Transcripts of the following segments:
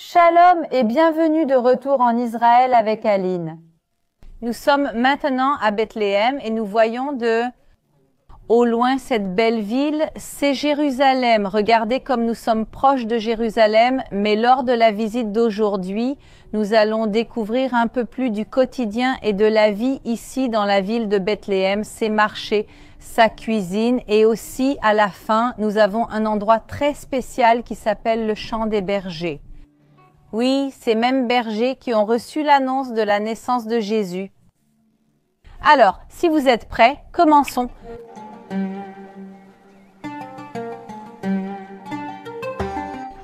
Shalom et bienvenue de retour en Israël avec Aline. Nous sommes maintenant à Bethléem et nous voyons au loin cette belle ville, c'est Jérusalem. Regardez comme nous sommes proches de Jérusalem, mais lors de la visite d'aujourd'hui, nous allons découvrir un peu plus du quotidien et de la vie ici dans la ville de Bethléem, ses marchés, sa cuisine et aussi à la fin, nous avons un endroit très spécial qui s'appelle le Champ des Bergers. Oui, ces mêmes bergers qui ont reçu l'annonce de la naissance de Jésus. Alors, si vous êtes prêts, commençons.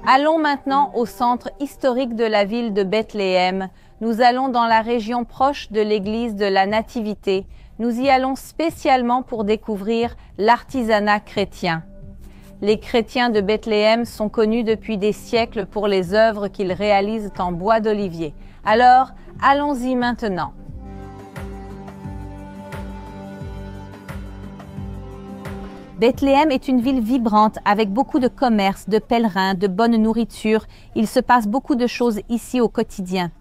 Allons maintenant au centre historique de la ville de Bethléem. Nous allons dans la région proche de l'église de la Nativité. Nous y allons spécialement pour découvrir l'artisanat chrétien. Les chrétiens de Bethléem sont connus depuis des siècles pour les œuvres qu'ils réalisent en bois d'olivier. Alors, allons-y maintenant. Bethléem est une ville vibrante avec beaucoup de commerces, de pèlerins, de bonne nourriture. Il se passe beaucoup de choses ici au quotidien.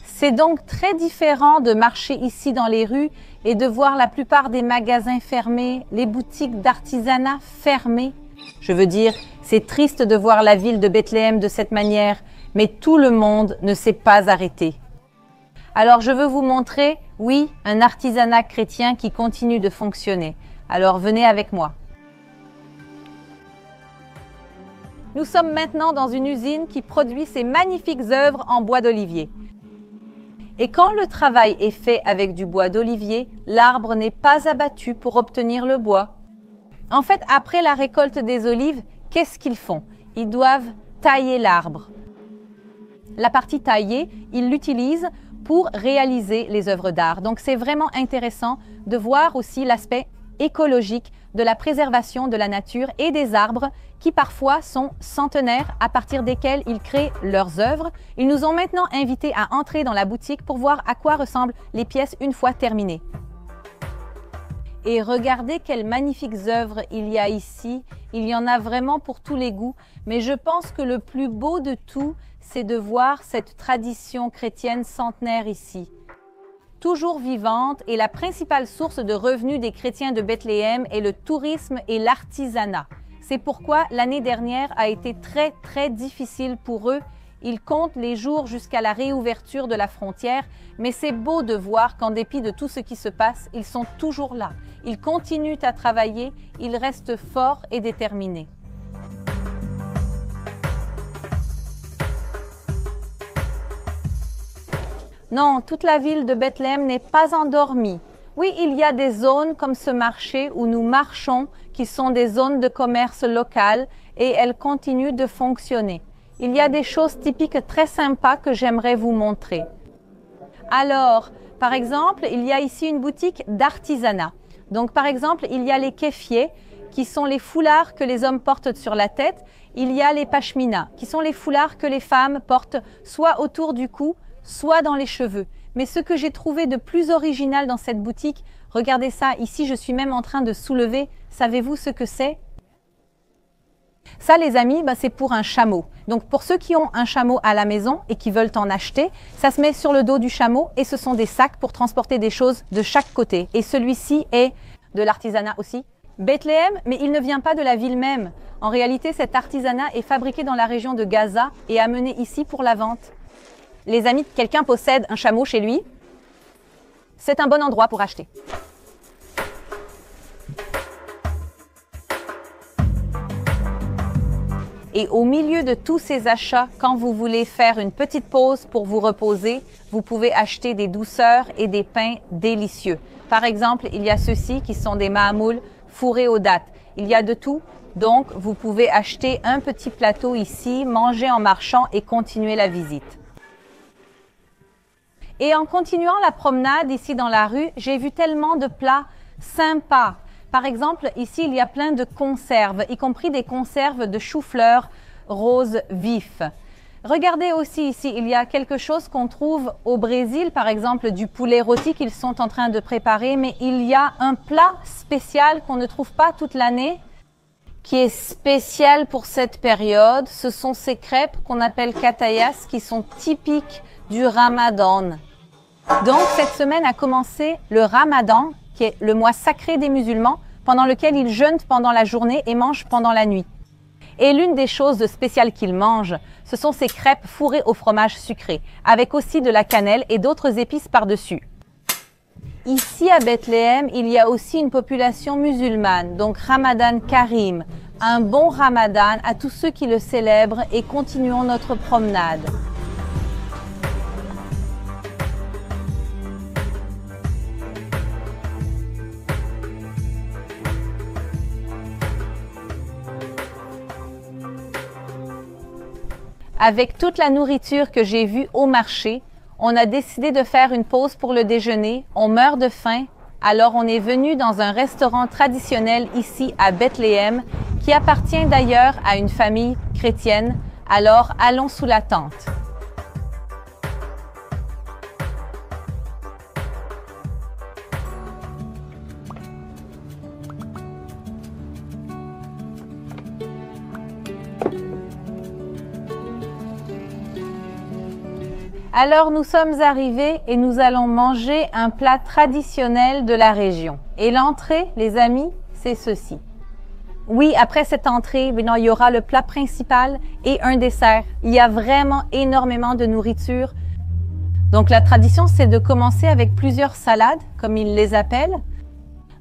C'est donc très différent de marcher ici dans les rues et de voir la plupart des magasins fermés, les boutiques d'artisanat fermées. Je veux dire, c'est triste de voir la ville de Bethléem de cette manière, mais tout le monde ne s'est pas arrêté. Alors je veux vous montrer, oui, un artisanat chrétien qui continue de fonctionner. Alors venez avec moi. Nous sommes maintenant dans une usine qui produit ces magnifiques œuvres en bois d'olivier. Et quand le travail est fait avec du bois d'olivier, l'arbre n'est pas abattu pour obtenir le bois. En fait, après la récolte des olives, qu'est-ce qu'ils font? Ils doivent tailler l'arbre. La partie taillée, ils l'utilisent pour réaliser les œuvres d'art. Donc c'est vraiment intéressant de voir aussi l'aspect écologique de la préservation de la nature et des arbres qui parfois sont centenaires à partir desquels ils créent leurs œuvres. Ils nous ont maintenant invités à entrer dans la boutique pour voir à quoi ressemblent les pièces une fois terminées. Et regardez quelles magnifiques œuvres il y a ici. Il y en a vraiment pour tous les goûts, mais je pense que le plus beau de tout, c'est de voir cette tradition chrétienne centenaire ici. Toujours vivante et la principale source de revenus des chrétiens de Bethléem est le tourisme et l'artisanat. C'est pourquoi l'année dernière a été très difficile pour eux. Ils comptent les jours jusqu'à la réouverture de la frontière, mais c'est beau de voir qu'en dépit de tout ce qui se passe, ils sont toujours là. Ils continuent à travailler, ils restent forts et déterminés. Non, toute la ville de Bethléem n'est pas endormie. Oui, il y a des zones comme ce marché où nous marchons, qui sont des zones de commerce local et elles continuent de fonctionner. Il y a des choses typiques très sympas que j'aimerais vous montrer. Alors, par exemple, il y a ici une boutique d'artisanat. Donc, par exemple, il y a les kéfiers, qui sont les foulards que les hommes portent sur la tête. Il y a les pashminas, qui sont les foulards que les femmes portent soit autour du cou, soit dans les cheveux. Mais ce que j'ai trouvé de plus original dans cette boutique, regardez ça, ici je suis même en train de soulever, savez-vous ce que c'est? Ça les amis, c'est pour un chameau. Donc pour ceux qui ont un chameau à la maison et qui veulent en acheter, ça se met sur le dos du chameau et ce sont des sacs pour transporter des choses de chaque côté. Et celui-ci est de l'artisanat aussi. Bethléem, mais il ne vient pas de la ville même. En réalité, cet artisanat est fabriqué dans la région de Gaza et amené ici pour la vente. Les amis, quelqu'un possède un chameau chez lui, c'est un bon endroit pour acheter. Et au milieu de tous ces achats, quand vous voulez faire une petite pause pour vous reposer, vous pouvez acheter des douceurs et des pains délicieux. Par exemple, il y a ceux-ci qui sont des mahamouls fourrés aux dattes. Il y a de tout, donc vous pouvez acheter un petit plateau ici, manger en marchant et continuer la visite. Et en continuant la promenade ici dans la rue, j'ai vu tellement de plats sympas. Par exemple, ici, il y a plein de conserves, y compris des conserves de chou-fleur rose vif. Regardez aussi ici, il y a quelque chose qu'on trouve au Brésil, par exemple du poulet rôti qu'ils sont en train de préparer, mais il y a un plat spécial qu'on ne trouve pas toute l'année qui est spécial pour cette période, ce sont ces crêpes qu'on appelle katayas qui sont typiques du Ramadan. Donc cette semaine a commencé le Ramadan, qui est le mois sacré des musulmans, pendant lequel ils jeûnent pendant la journée et mangent pendant la nuit. Et l'une des choses spéciales qu'ils mangent, ce sont ces crêpes fourrées au fromage sucré, avec aussi de la cannelle et d'autres épices par-dessus. Ici à Bethléem, il y a aussi une population musulmane, donc Ramadan Karim. Un bon Ramadan à tous ceux qui le célèbrent et continuons notre promenade. Avec toute la nourriture que j'ai vue au marché, on a décidé de faire une pause pour le déjeuner. On meurt de faim, alors on est venu dans un restaurant traditionnel ici à Bethléem, qui appartient d'ailleurs à une famille chrétienne. Alors allons sous la tente. Alors nous sommes arrivés et nous allons manger un plat traditionnel de la région. Et l'entrée, les amis, c'est ceci. Oui, après cette entrée, il y aura le plat principal et un dessert. Il y a vraiment énormément de nourriture. Donc la tradition, c'est de commencer avec plusieurs salades, comme ils les appellent.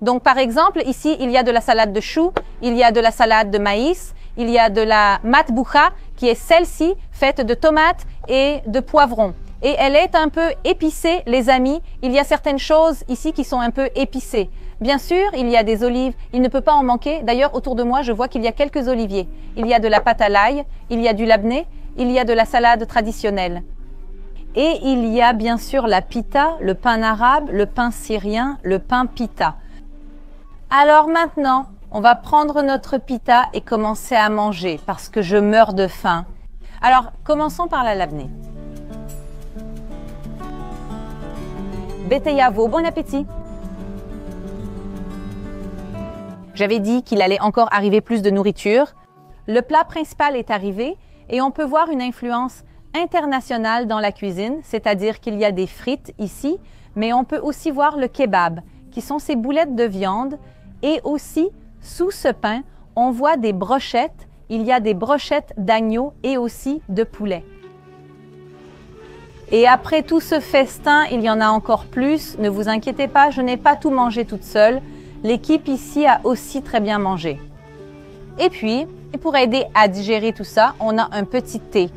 Donc par exemple, ici, il y a de la salade de choux, il y a de la salade de maïs, il y a de la matboucha, qui est celle-ci, faite de tomates et de poivrons. Et elle est un peu épicée, les amis. Il y a certaines choses ici qui sont un peu épicées. Bien sûr, il y a des olives. Il ne peut pas en manquer. D'ailleurs, autour de moi, je vois qu'il y a quelques oliviers. Il y a de la pâte à l'ail, il y a du labné, il y a de la salade traditionnelle. Et il y a bien sûr la pita, le pain arabe, le pain syrien, le pain pita. Alors maintenant, on va prendre notre pita et commencer à manger parce que je meurs de faim. Alors, commençons par la labné. Beteyavo, bon appétit! J'avais dit qu'il allait encore arriver plus de nourriture. Le plat principal est arrivé et on peut voir une influence internationale dans la cuisine, c'est-à-dire qu'il y a des frites ici, mais on peut aussi voir le kebab, qui sont ces boulettes de viande. Et aussi, sous ce pain, on voit des brochettes. Il y a des brochettes d'agneau et aussi de poulet. Et après tout ce festin, il y en a encore plus. Ne vous inquiétez pas, je n'ai pas tout mangé toute seule. L'équipe ici a aussi très bien mangé. Et puis, pour aider à digérer tout ça, on a un petit thé.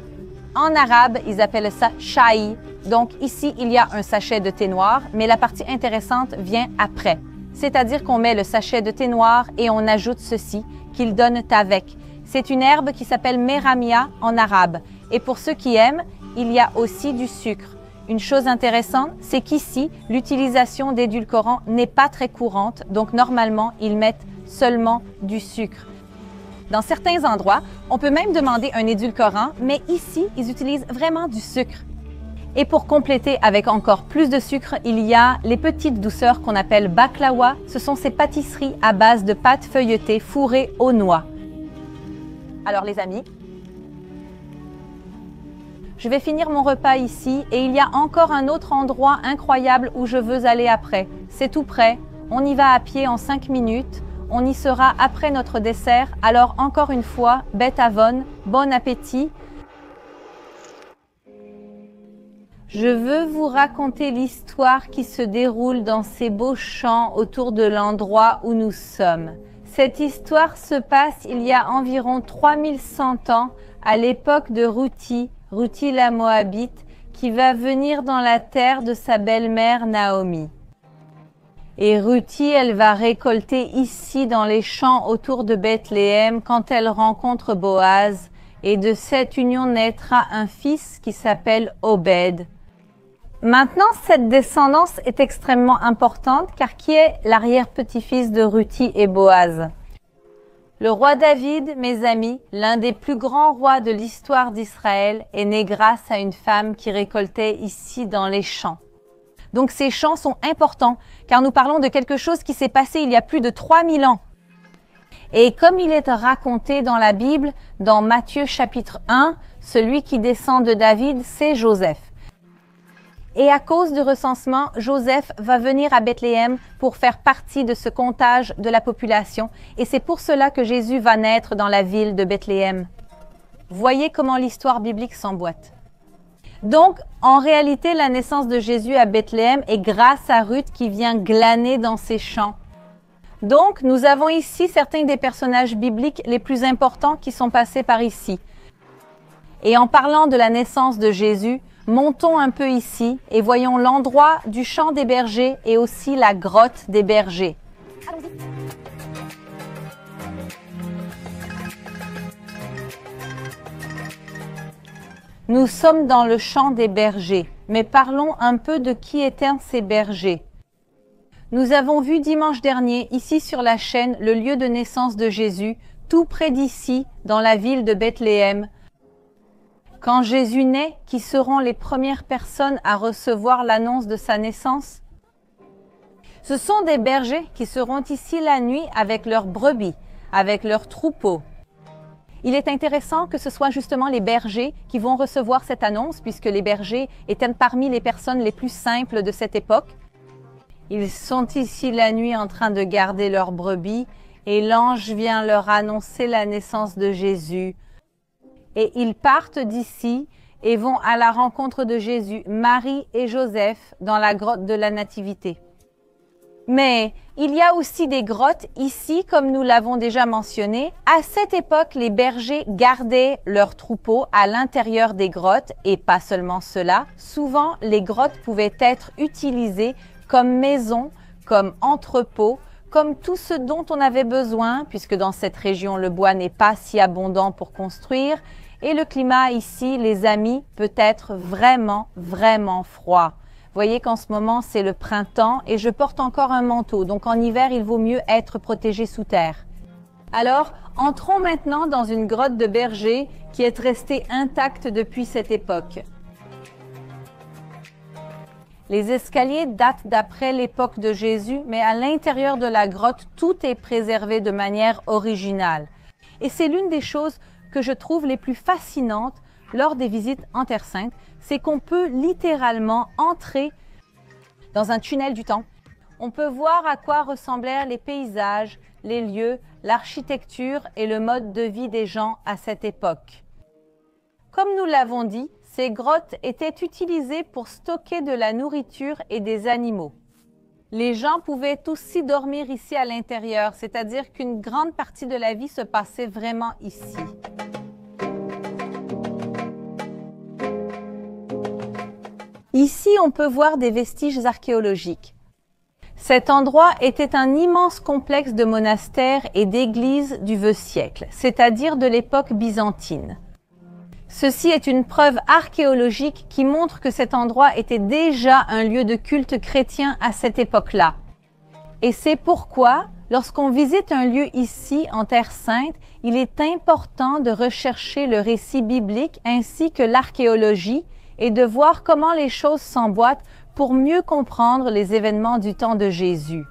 En arabe, ils appellent ça shaï. Donc ici, il y a un sachet de thé noir, mais la partie intéressante vient après. C'est-à-dire qu'on met le sachet de thé noir et on ajoute ceci, qu'ils donnent avec. C'est une herbe qui s'appelle méramia en arabe. Et pour ceux qui aiment, il y a aussi du sucre. Une chose intéressante, c'est qu'ici, l'utilisation d'édulcorants n'est pas très courante, donc normalement, ils mettent seulement du sucre. Dans certains endroits, on peut même demander un édulcorant, mais ici, ils utilisent vraiment du sucre. Et pour compléter avec encore plus de sucre, il y a les petites douceurs qu'on appelle baklawa. Ce sont ces pâtisseries à base de pâte feuilletée fourrées aux noix. Alors les amis, je vais finir mon repas ici et il y a encore un autre endroit incroyable où je veux aller après. C'est tout près, on y va à pied en 5 minutes, on y sera après notre dessert. Alors encore une fois, Bet Avon, bon appétit. Je veux vous raconter l'histoire qui se déroule dans ces beaux champs autour de l'endroit où nous sommes. Cette histoire se passe il y a environ 3100 ans, à l'époque de Ruthi la Moabite, qui va venir dans la terre de sa belle-mère Naomi. Et Ruthi, elle va récolter ici dans les champs autour de Bethléem quand elle rencontre Boaz. Et de cette union naîtra un fils qui s'appelle Obed. Maintenant, cette descendance est extrêmement importante car qui est l'arrière-petit-fils de Ruthi et Boaz? Le roi David, mes amis, l'un des plus grands rois de l'histoire d'Israël, est né grâce à une femme qui récoltait ici dans les champs. Donc ces champs sont importants car nous parlons de quelque chose qui s'est passé il y a plus de 3000 ans. Et comme il est raconté dans la Bible, dans Matthieu chapitre 1, celui qui descend de David, c'est Joseph. Et à cause du recensement, Joseph va venir à Bethléem pour faire partie de ce comptage de la population. Et c'est pour cela que Jésus va naître dans la ville de Bethléem. Voyez comment l'histoire biblique s'emboîte. Donc, en réalité, la naissance de Jésus à Bethléem est grâce à Ruth qui vient glaner dans ses champs. Donc, nous avons ici certains des personnages bibliques les plus importants qui sont passés par ici. Et en parlant de la naissance de Jésus, montons un peu ici et voyons l'endroit du champ des bergers et aussi la grotte des bergers. Nous sommes dans le champ des bergers, mais parlons un peu de qui étaient ces bergers. Nous avons vu dimanche dernier, ici sur la chaîne, le lieu de naissance de Jésus, tout près d'ici, dans la ville de Bethléem. Quand Jésus naît, qui seront les premières personnes à recevoir l'annonce de sa naissance? Ce sont des bergers qui seront ici la nuit avec leurs brebis, avec leurs troupeaux. Il est intéressant que ce soit justement les bergers qui vont recevoir cette annonce, puisque les bergers étaient parmi les personnes les plus simples de cette époque. Ils sont ici la nuit en train de garder leurs brebis et l'ange vient leur annoncer la naissance de Jésus. Et ils partent d'ici et vont à la rencontre de Jésus, Marie et Joseph, dans la grotte de la Nativité. Mais il y a aussi des grottes ici, comme nous l'avons déjà mentionné. À cette époque, les bergers gardaient leurs troupeaux à l'intérieur des grottes et pas seulement cela. Souvent, les grottes pouvaient être utilisées comme maisons, comme entrepôts, comme tout ce dont on avait besoin, puisque dans cette région, le bois n'est pas si abondant pour construire. Et le climat ici, les amis, peut être vraiment, vraiment froid. Voyez qu'en ce moment, c'est le printemps et je porte encore un manteau. Donc en hiver, il vaut mieux être protégé sous terre. Alors, entrons maintenant dans une grotte de berger qui est restée intacte depuis cette époque. Les escaliers datent d'après l'époque de Jésus, mais à l'intérieur de la grotte, tout est préservé de manière originale. Et c'est l'une des choses que je trouve les plus fascinantes lors des visites en Terre Sainte, c'est qu'on peut littéralement entrer dans un tunnel du temps. On peut voir à quoi ressemblaient les paysages, les lieux, l'architecture et le mode de vie des gens à cette époque. Comme nous l'avons dit, ces grottes étaient utilisées pour stocker de la nourriture et des animaux. Les gens pouvaient aussi dormir ici à l'intérieur, c'est-à-dire qu'une grande partie de la vie se passait vraiment ici. Ici, on peut voir des vestiges archéologiques. Cet endroit était un immense complexe de monastères et d'églises du vieux siècle, c'est-à-dire de l'époque byzantine. Ceci est une preuve archéologique qui montre que cet endroit était déjà un lieu de culte chrétien à cette époque-là. Et c'est pourquoi, lorsqu'on visite un lieu ici, en Terre Sainte, il est important de rechercher le récit biblique ainsi que l'archéologie et de voir comment les choses s'emboîtent pour mieux comprendre les événements du temps de Jésus.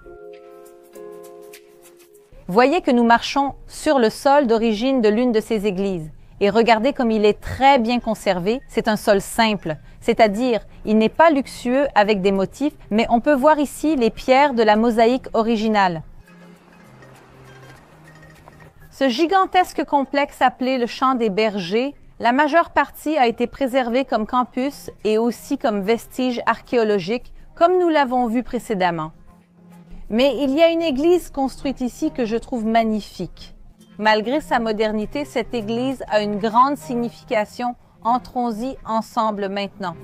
Voyez que nous marchons sur le sol d'origine de l'une de ces églises. Et regardez comme il est très bien conservé. C'est un sol simple, c'est-à-dire il n'est pas luxueux avec des motifs, mais on peut voir ici les pierres de la mosaïque originale. Ce gigantesque complexe appelé le Champ des Bergers, la majeure partie a été préservée comme campus et aussi comme vestige archéologique, comme nous l'avons vu précédemment. Mais il y a une église construite ici que je trouve magnifique. Malgré sa modernité, cette église a une grande signification. Entrons-y ensemble maintenant.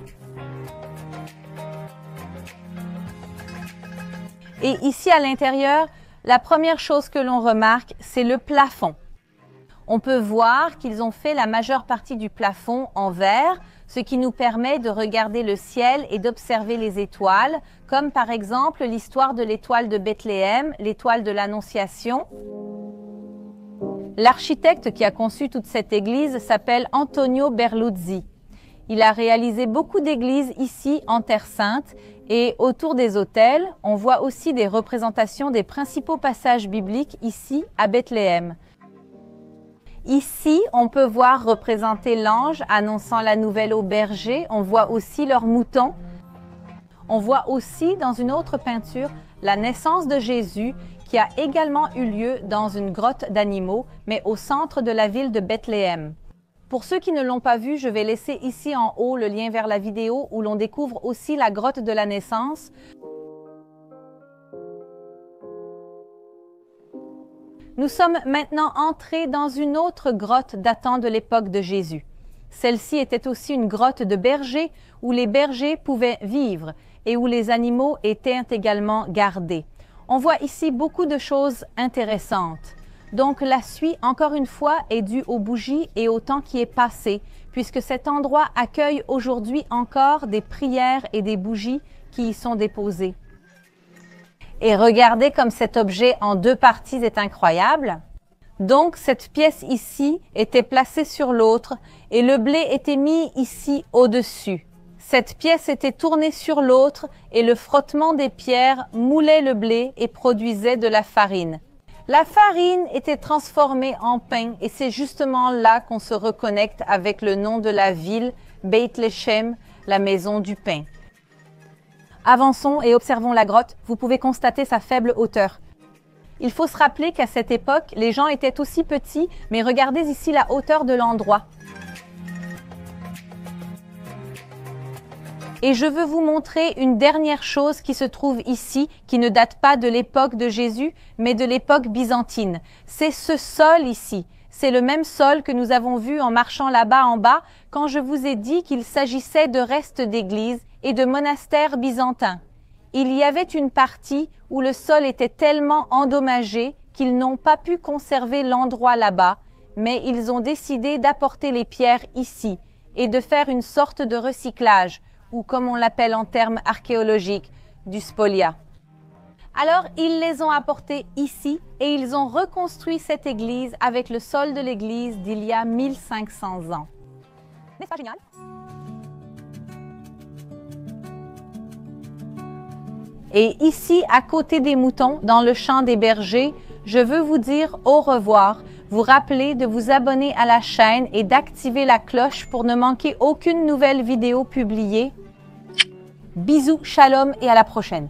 Et ici à l'intérieur, la première chose que l'on remarque, c'est le plafond. On peut voir qu'ils ont fait la majeure partie du plafond en verre, ce qui nous permet de regarder le ciel et d'observer les étoiles, comme par exemple l'histoire de l'étoile de Bethléem, l'étoile de l'Annonciation. L'architecte qui a conçu toute cette église s'appelle Antonio Berluzzi. Il a réalisé beaucoup d'églises ici en Terre Sainte Et autour des autels, on voit aussi des représentations des principaux passages bibliques ici à Bethléem. Ici, on peut voir représenter l'ange annonçant la nouvelle aux bergers. On voit aussi leurs moutons. On voit aussi dans une autre peinture la naissance de Jésus qui a également eu lieu dans une grotte d'animaux, mais au centre de la ville de Bethléem. Pour ceux qui ne l'ont pas vu, je vais laisser ici en haut le lien vers la vidéo où l'on découvre aussi la grotte de la naissance. Nous sommes maintenant entrés dans une autre grotte datant de l'époque de Jésus. Celle-ci était aussi une grotte de bergers où les bergers pouvaient vivre et où les animaux étaient également gardés. On voit ici beaucoup de choses intéressantes. Donc la suie, encore une fois, est due aux bougies et au temps qui est passé, puisque cet endroit accueille aujourd'hui encore des prières et des bougies qui y sont déposées. Et regardez comme cet objet en deux parties est incroyable. Donc cette pièce ici était placée sur l'autre et le blé était mis ici au-dessus. Cette pièce était tournée sur l'autre et le frottement des pierres moulait le blé et produisait de la farine. La farine était transformée en pain et c'est justement là qu'on se reconnecte avec le nom de la ville, Beit Lechem, la maison du pain. Avançons et observons la grotte. Vous pouvez constater sa faible hauteur. Il faut se rappeler qu'à cette époque, les gens étaient aussi petits, mais regardez ici la hauteur de l'endroit. Et je veux vous montrer une dernière chose qui se trouve ici, qui ne date pas de l'époque de Jésus, mais de l'époque byzantine. C'est ce sol ici. C'est le même sol que nous avons vu en marchant là-bas en bas, quand je vous ai dit qu'il s'agissait de restes d'églises et de monastères byzantins. Il y avait une partie où le sol était tellement endommagé qu'ils n'ont pas pu conserver l'endroit là-bas, mais ils ont décidé d'apporter les pierres ici et de faire une sorte de recyclage, ou comme on l'appelle en termes archéologiques, du spolia. Alors, ils les ont apportés ici et ils ont reconstruit cette église avec le sol de l'église d'il y a 1500 ans. N'est-ce pas génial? Et ici, à côté des moutons, dans le champ des bergers, je veux vous dire au revoir, vous rappeler de vous abonner à la chaîne et d'activer la cloche pour ne manquer aucune nouvelle vidéo publiée. Bisous, shalom et à la prochaine.